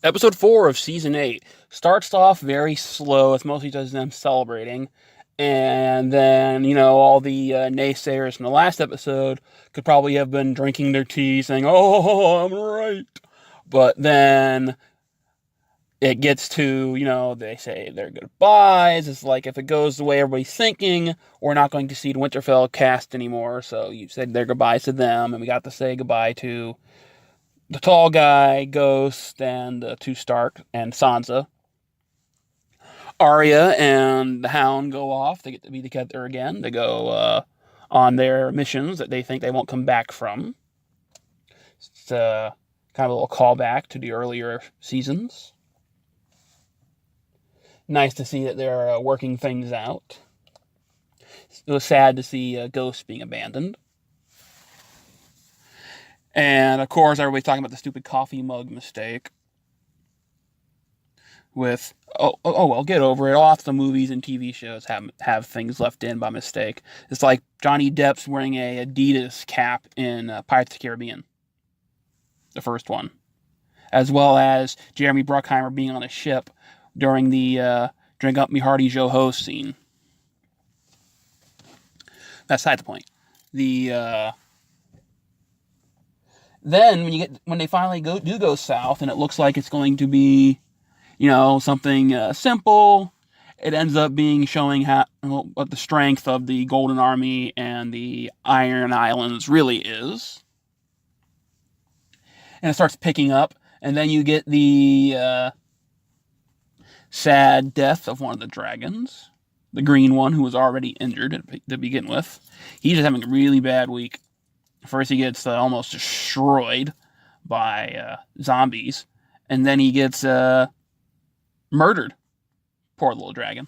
Episode 4 of Season 8 starts off very slow. It's mostly just them celebrating. And then, all the naysayers from the last episode could probably have been drinking their tea saying, "Oh, I'm right." But then it gets to, they say their goodbyes. It's like, if it goes the way everybody's thinking, we're not going to see the Winterfell cast anymore. So you said their goodbyes to them, and we got to say goodbye to the tall guy, Ghost, and two Stark, and Sansa. Arya and the Hound go off. They get to be together again. They go on their missions that they think they won't come back from. It's kind of a little callback to the earlier seasons. Nice to see that they're working things out. It was sad to see Ghost being abandoned. And, of course, everybody's talking about the stupid coffee mug mistake. With, well, get over it. Lots of movies and TV shows have things left in by mistake. It's like Johnny Depp's wearing a Adidas cap in Pirates of the Caribbean. The first one. As well as Jeremy Bruckheimer being on a ship during the Drink Up Me Hearty Joe Host scene. That's not the point. Then when they finally do go south, and it looks like it's going to be, something simple, it ends up being showing what the strength of the Golden Army and the Iron Islands really is. And it starts picking up, and then you get the sad death of one of the dragons, the green one, who was already injured to begin with. He's just having a really bad week. First he gets almost destroyed by zombies, and then he gets murdered. Poor little dragon.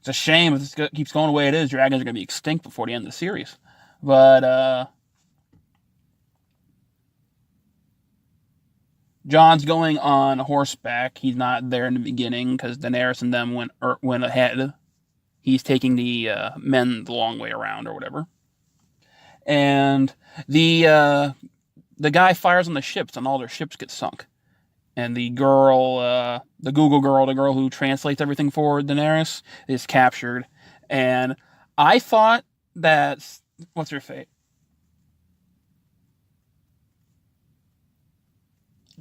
It's a shame if this keeps going the way it is. Dragons are going to be extinct before the end of the series. But Jon's going on horseback. He's not there in the beginning because Daenerys and them went ahead. He's taking the men the long way around or whatever. And the guy fires on the ships, and all their ships get sunk. And the girl, the Google girl, the girl who translates everything for Daenerys, is captured. And I thought that, what's her fate?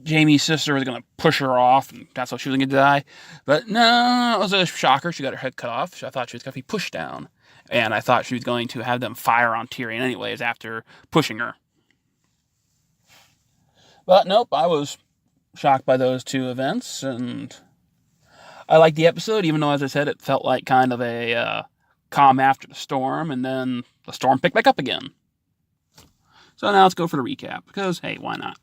Jaime's sister was going to push her off, and that's how she was going to die. But no, it was a shocker. She got her head cut off. I thought she was going to be pushed down. And I thought she was going to have them fire on Tyrion anyways after pushing her. But nope, I was shocked by those two events. And I liked the episode, even though, as I said, it felt like kind of a calm after the storm. And then the storm picked back up again. So now let's go for the recap. Because, hey, why not?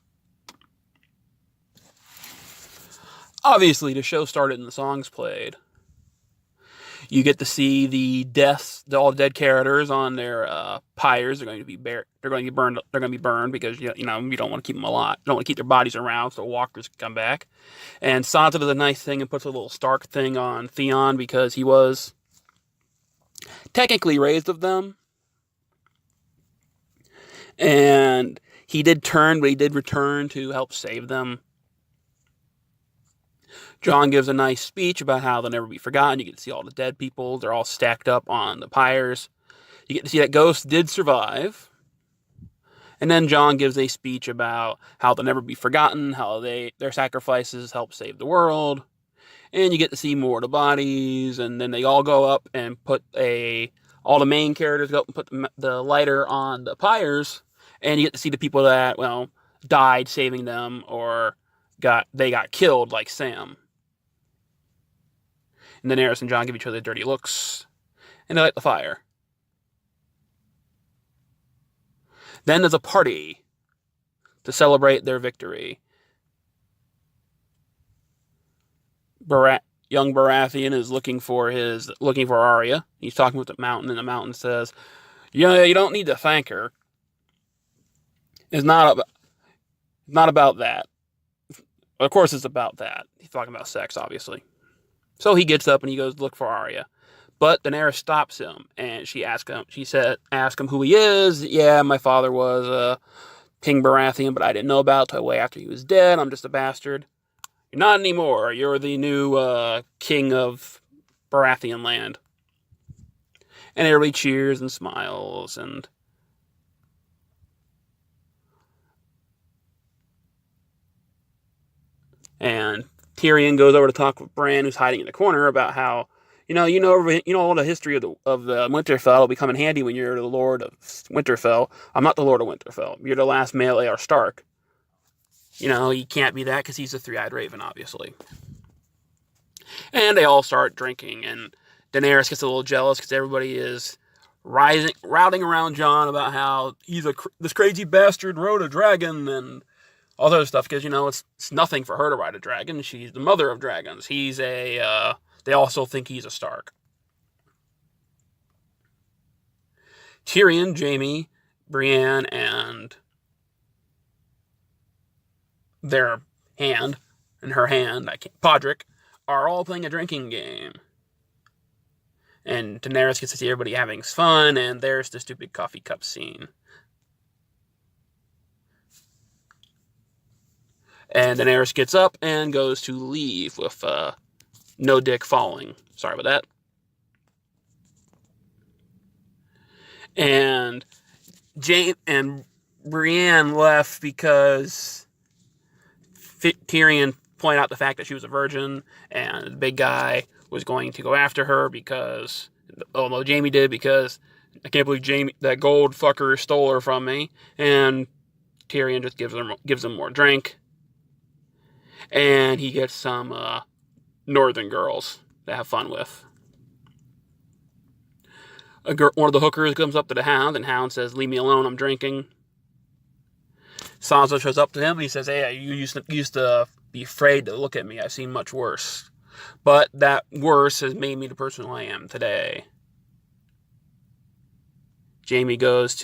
Obviously, the show started and the songs played. You get to see the deaths, all the dead characters on their pyres. They're going to be they're going to be burned. They're going to be burned because you don't want to keep them alive. You don't want to keep their bodies around so walkers can come back. And Sansa does a nice thing and puts a little Stark thing on Theon because he was technically raised of them, and he did turn, but he did return to help save them. Jon gives a nice speech about how they'll never be forgotten. You get to see all the dead people. They're all stacked up on the pyres. You get to see that Ghost did survive. And then Jon gives a speech about how they'll never be forgotten, how their sacrifices help save the world. And you get to see more of the bodies. And then they all go up and all the main characters go up and put the lighter on the pyres. And you get to see the people that, died saving them or got killed, like Sam. And then Daenerys and Jon give each other dirty looks, and they light the fire. Then there's a party to celebrate their victory. Young Baratheon is looking for Arya. He's talking with the Mountain, and the Mountain says, you don't need to thank her. It's not about that. Of course it's about that. He's talking about sex, obviously. So he gets up and he goes to look for Arya. But Daenerys stops him, and she asks him who he is. Yeah, my father was King Baratheon, but I didn't know about till way after he was dead. I'm just a bastard. You're not anymore. You're the new king of Baratheon land. And everybody cheers and smiles, and Tyrion goes over to talk with Bran, who's hiding in the corner, about how all the history of the Winterfell will be come in handy when you're the Lord of Winterfell. I'm not the Lord of Winterfell. You're the last male heir Stark. He can't be that because he's a three-eyed raven, obviously. And they all start drinking, and Daenerys gets a little jealous because everybody is routing around Jon about how he's this crazy bastard rode a dragon and all that other stuff, because it's nothing for her to ride a dragon. She's the mother of dragons. They also think he's a Stark. Tyrion, Jaime, Brienne, and her hand, Podrick, are all playing a drinking game. And Daenerys gets to see everybody having fun, and there's the stupid coffee cup scene. And Daenerys gets up and goes to leave with no dick falling. Sorry about that. And Jane and Brienne left because Tyrion pointed out the fact that she was a virgin, and the big guy was going to go after her because Jaime did, because I can't believe that gold fucker stole her from me. And Tyrion just gives them more drink. And he gets some northern girls to have fun with. One of the hookers comes up to the Hound, and Hound says, "Leave me alone, I'm drinking." Sansa shows up to him, and he says, "Hey, you used to be afraid to look at me. I've seen much worse. But that worse has made me the person I am today." Baratheon goes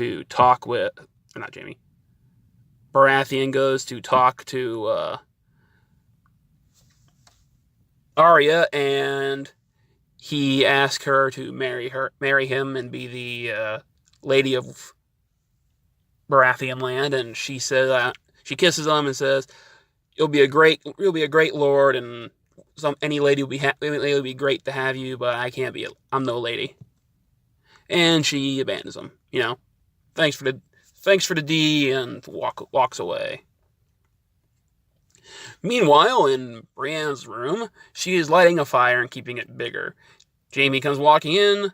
to talk to Arya, and he asks her to marry him and be the lady of Baratheon land, and she says she kisses him and says, you'll be a great lord, and any lady will be great to have you, but I'm no lady." And she abandons him. Thanks for the D, and walks away. Meanwhile, in Brienne's room, she is lighting a fire and keeping it bigger. Jaime comes walking in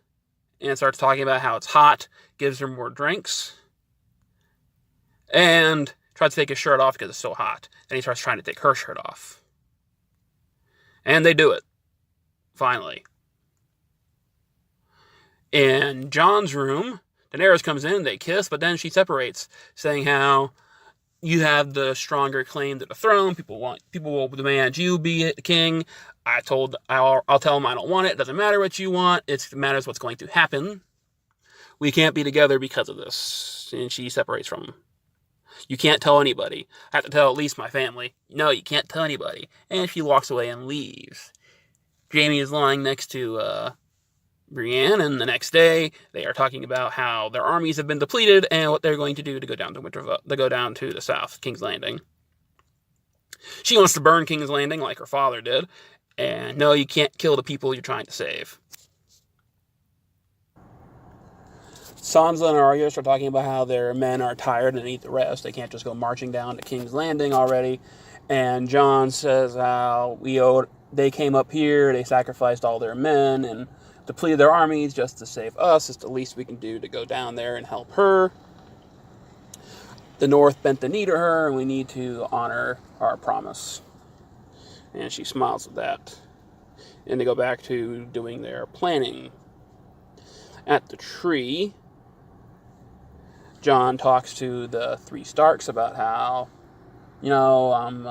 and starts talking about how it's hot, gives her more drinks, and tries to take his shirt off because it's so hot. And he starts trying to take her shirt off. And they do it. Finally. In Jon's room, Daenerys comes in, they kiss, but then she separates, saying how you have the stronger claim to the throne. People will demand you be the king. I'll tell them I don't want it. It doesn't matter what you want. It matters what's going to happen. We can't be together because of this. And she separates from him. You can't tell anybody. I have to tell at least my family. No, you can't tell anybody. And she walks away and leaves. Jaime is lying next to Brienne, and the next day they are talking about how their armies have been depleted and what they're going to do to go down to the south, King's Landing. She wants to burn King's Landing like her father did, and no, you can't kill the people you're trying to save. Sansa and Arya start talking about how their men are tired and need the rest. They can't just go marching down to King's Landing already. And Jon says how they came up here, they sacrificed all their men and depleted their armies just to save us. It's the least we can do to go down there and help her. The North bent the knee to her, and we need to honor our promise. And she smiles at that. And they go back to doing their planning. At the tree, Jon talks to the three Starks about how, they tell him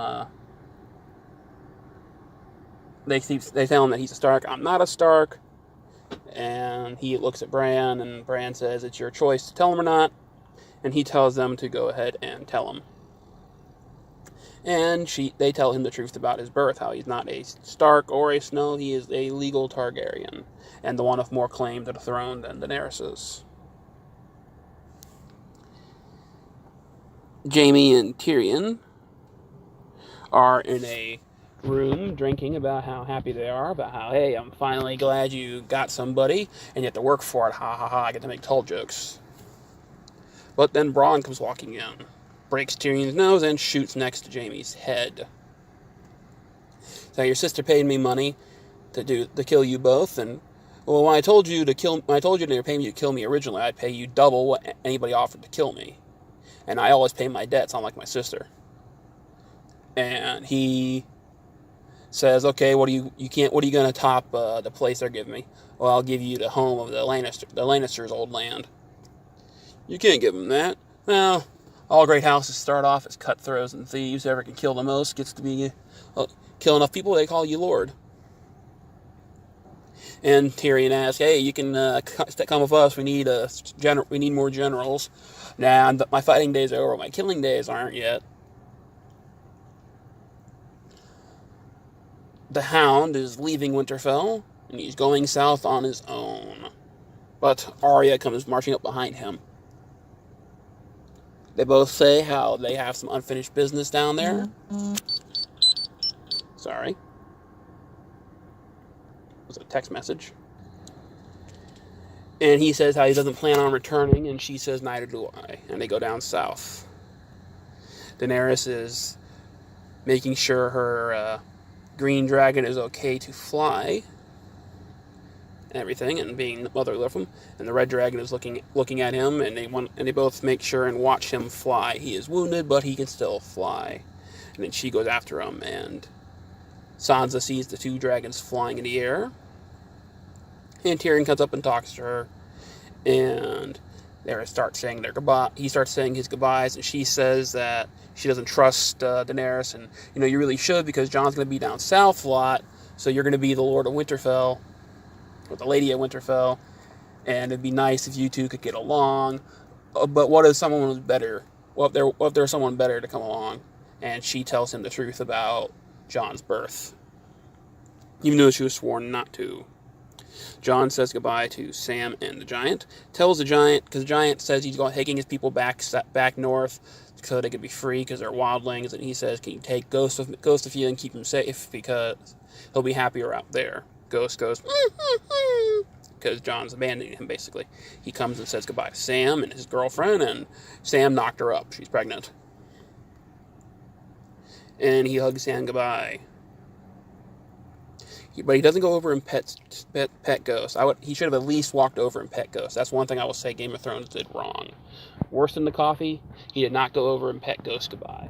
that he's a Stark. I'm not a Stark. And he looks at Bran, and Bran says, it's your choice to tell him or not. And he tells them to go ahead and tell him. And they tell him the truth about his birth, how he's not a Stark or a Snow, he is a legal Targaryen, and the one of more claim to the throne than Daenerys's. Jaime and Tyrion are in a room drinking about how happy they are, about how, hey, I'm finally glad you got somebody, and you have to work for it. Ha ha ha, I get to make tall jokes. But then Bronn comes walking in, breaks Tyrion's nose, and shoots next to Jaime's head. So your sister paid me money to kill you both, and well, when I told you to pay me to kill me originally, I'd pay you double what anybody offered to kill me, and I always pay my debts, unlike my sister. And he says, okay, what are you going to top the place they're giving me? Well, I'll give you the home of the Lannisters' old land. You can't give them that. Well, all great houses start off as cutthroats and thieves. Whoever can kill the most gets to be kill enough people, they call you Lord. And Tyrion asks, hey, you can come with us. We need more generals. Nah, my fighting days are over. My killing days aren't yet. The Hound is leaving Winterfell, and he's going south on his own. But Arya comes marching up behind him. They both say how they have some unfinished business down there. Sorry. It was a text message. And he says how he doesn't plan on returning, and she says, neither do I. And they go down south. Daenerys is making sure her green dragon is okay to fly and everything, and being motherly of him. And the red dragon is looking at him, and they both make sure and watch him fly. He is wounded, but he can still fly. And then she goes after him, and Sansa sees the two dragons flying in the air. And Tyrion comes up and talks to her, and they start saying their goodbye. He starts saying his goodbyes, and she says that she doesn't trust Daenerys, and you really should, because Jon's going to be down south a lot, so you're going to be the Lord of Winterfell, or the Lady of Winterfell, and it'd be nice if you two could get along. But what if someone was better? What if there was someone better to come along? And she tells him the truth about Jon's birth, even though she was sworn not to. Jon says goodbye to Sam and the Giant. Tells the Giant, because the Giant says he's taking his people back north so they could be free because they're wildlings. And he says, can you take Ghost with you and keep him safe because he'll be happier out there. Ghost goes, because Jon's abandoning him, basically. He comes and says goodbye to Sam and his girlfriend, and Sam knocked her up. She's pregnant. And he hugs Sam goodbye. But he doesn't go over and pet Ghost. He should have at least walked over and pet Ghost. That's one thing I will say Game of Thrones did wrong. Worse than the coffee, he did not go over and pet Ghost goodbye.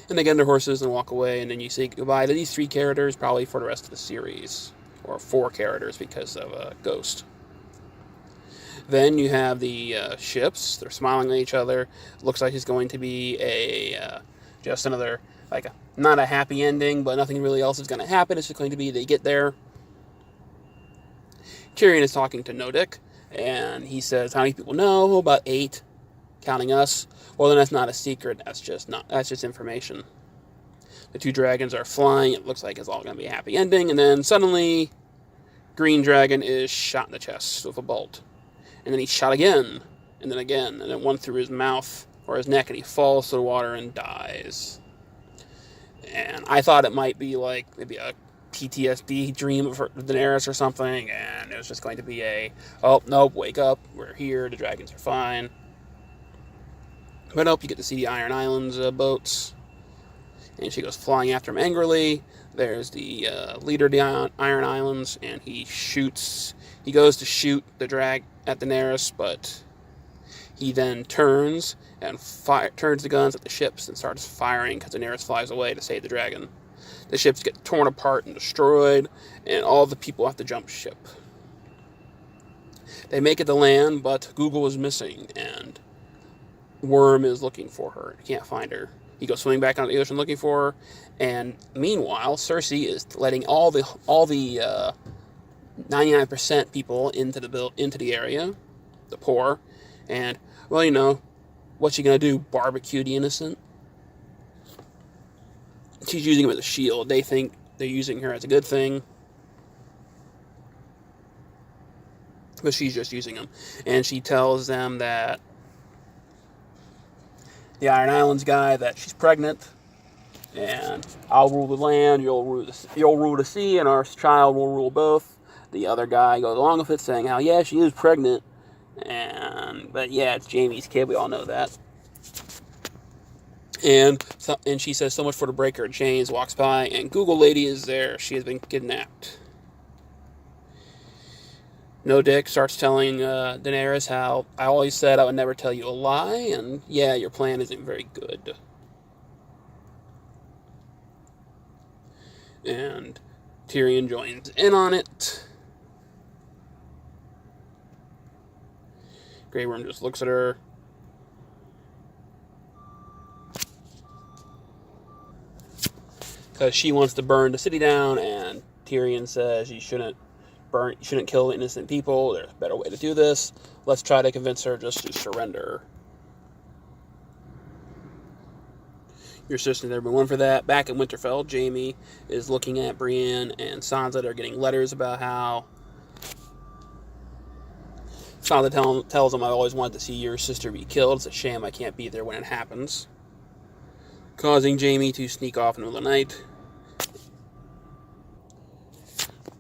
And they get on their horses and walk away, and then you say goodbye to these 3 characters probably for the rest of the series. Or 4 characters because of Ghost. Then you have the ships. They're smiling at each other. Looks like it's going to be just another, not a happy ending, but nothing really else is going to happen. It's just going to be they get there. Tyrion is talking to Nodick, and he says, how many people know? About 8, counting us. Well, then that's not a secret. That's just information. The 2 dragons are flying. It looks like it's all going to be a happy ending. And then suddenly, Green Dragon is shot in the chest with a bolt. And then he's shot again, and then one through his mouth or his neck, and he falls to the water and dies. And I thought it might be maybe a PTSD dream of Daenerys or something, and it was just going to be oh, nope, wake up, we're here, the dragons are fine. But nope, you get to see the Iron Islands boats, and she goes flying after him angrily. There's the leader of the Iron Islands, and he goes to shoot the drag at Daenerys, but he then turns the guns at the ships and starts firing because Daenerys flies away to save the dragon. The ships get torn apart and destroyed, and all the people have to jump ship. They make it to land, but Google is missing, and Worm is looking for her. He can't find her. He goes swimming back onto the ocean looking for her, and meanwhile, Cersei is letting all the 99% people into the area, the poor, and, well, what's she gonna do? Barbecue the innocent? She's using him as a shield. They think they're using her as a good thing, but she's just using him. And she tells them that the Iron Islands guy that she's pregnant, and I'll rule the land, you'll rule the sea, and our child will rule both. The other guy goes along with it, saying how, yeah, she is pregnant, but yeah, it's Jaime's kid, we all know that. And she says, so much for the breaker. James walks by, and Google Lady is there. She has been kidnapped. No Dick starts telling Daenerys how, I always said I would never tell you a lie, and yeah, your plan isn't very good. And Tyrion joins in on it. Grey Worm just looks at her. Because she wants to burn the city down, and Tyrion says you shouldn't kill innocent people. There's a better way to do this. Let's try to convince her just to surrender. Your sister's never been one for that. Back in Winterfell, Jaime is looking at Brienne and Sansa. They're getting letters about how Sansa tells him, I always wanted to see your sister be killed. It's a shame I can't be there when it happens. Causing Jaime to sneak off in the middle of the night.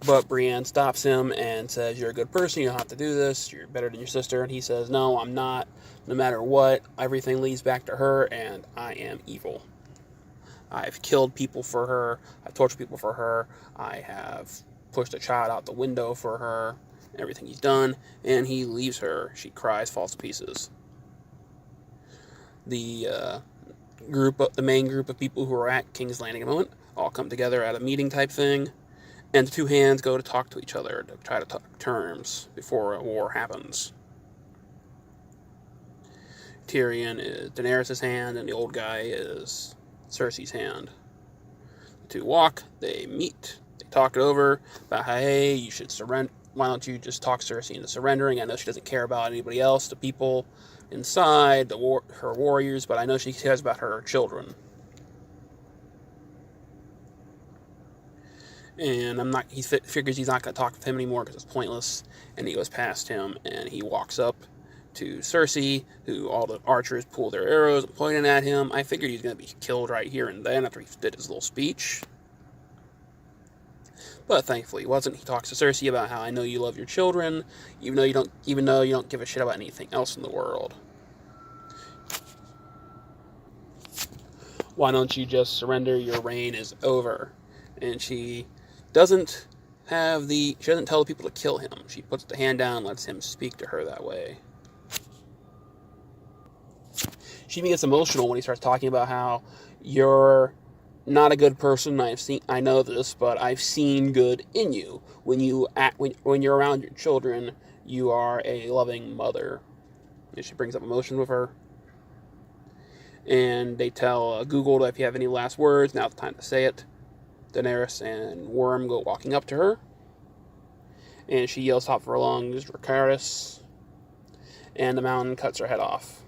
But Brienne stops him and says, you're a good person, you don't have to do this, you're better than your sister. And he says, no, I'm not. No matter what, everything leads back to her, and I am evil. I've killed people for her, I've tortured people for her, I have pushed a child out the window for her, everything he's done, and he leaves her. She cries, falls to pieces. The main group of people who are at King's Landing at the moment all come together at a meeting type thing, and the two hands go to talk to each other, to try to talk terms before a war happens. Tyrion is Daenerys' hand, and the old guy is Cersei's hand. The two walk, they meet, they talk it over about how, hey, you should surrender. Why don't you just talk Cersei into surrendering? I know she doesn't care about anybody else, the people inside, her warriors, but I know she cares about her children. And he figures he's not going to talk with him anymore because it's pointless, and he goes past him, and he walks up to Cersei, who all the archers pull their arrows and pointing at him. I figured he's going to be killed right here and then after he did his little speech. But thankfully he wasn't. He talks to Cersei about how, I know you love your children, even though you don't give a shit about anything else in the world. Why don't you just surrender? Your reign is over. And she doesn't tell the people to kill him. She puts the hand down and lets him speak to her that way. She gets emotional when he starts talking about how you're not a good person. I know this, but I've seen good in you. When you're around your children, you are a loving mother. And she brings up emotion with her. And they tell Google that if you have any last words, now's the time to say it. Daenerys and Worm go walking up to her. And she yells out for a long Dracarys. And the mountain cuts her head off.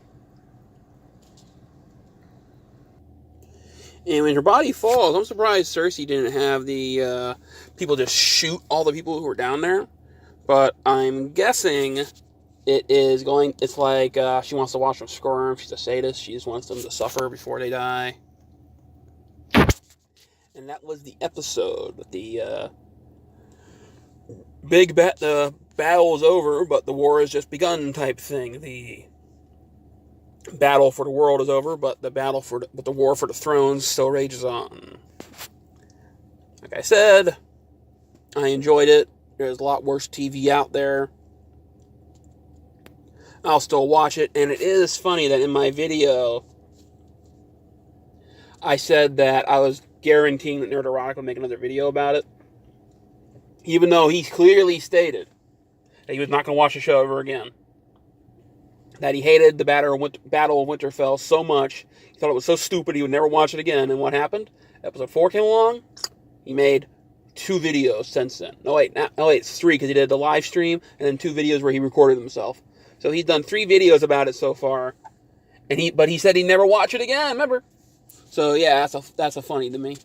And when her body falls, I'm surprised Cersei didn't have the people just shoot all the people who were down there. But I'm guessing it's like she wants to watch them squirm. She's a sadist. She just wants them to suffer before they die. And that was the episode. The the battle is over, but the war has just begun type thing. The battle for the world is over, but the war for the thrones still rages on. Like I said, I enjoyed it. There's a lot worse TV out there. I'll still watch it, and it is funny that in my video, I said that I was guaranteeing that Nerderotic would make another video about it, even though he clearly stated that he was not going to watch the show ever again. That he hated the Battle of Winterfell so much, he thought it was so stupid he would never watch it again. And what happened? Episode 4 came along, he made 2 videos since then. No, wait, it's 3, because he did the live stream, and then 2 videos where he recorded himself. So he's done 3 videos about it so far, but he said he'd never watch it again, remember? So yeah, that's a funny to me.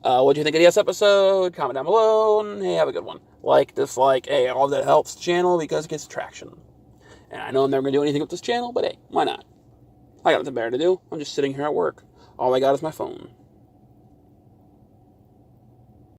What do you think of this episode? Comment down below, and hey, have a good one. Like, dislike, hey, all that helps the channel because it gets traction. And I know I'm never going to do anything with this channel, but hey, why not? I got nothing better to do. I'm just sitting here at work. All I got is my phone.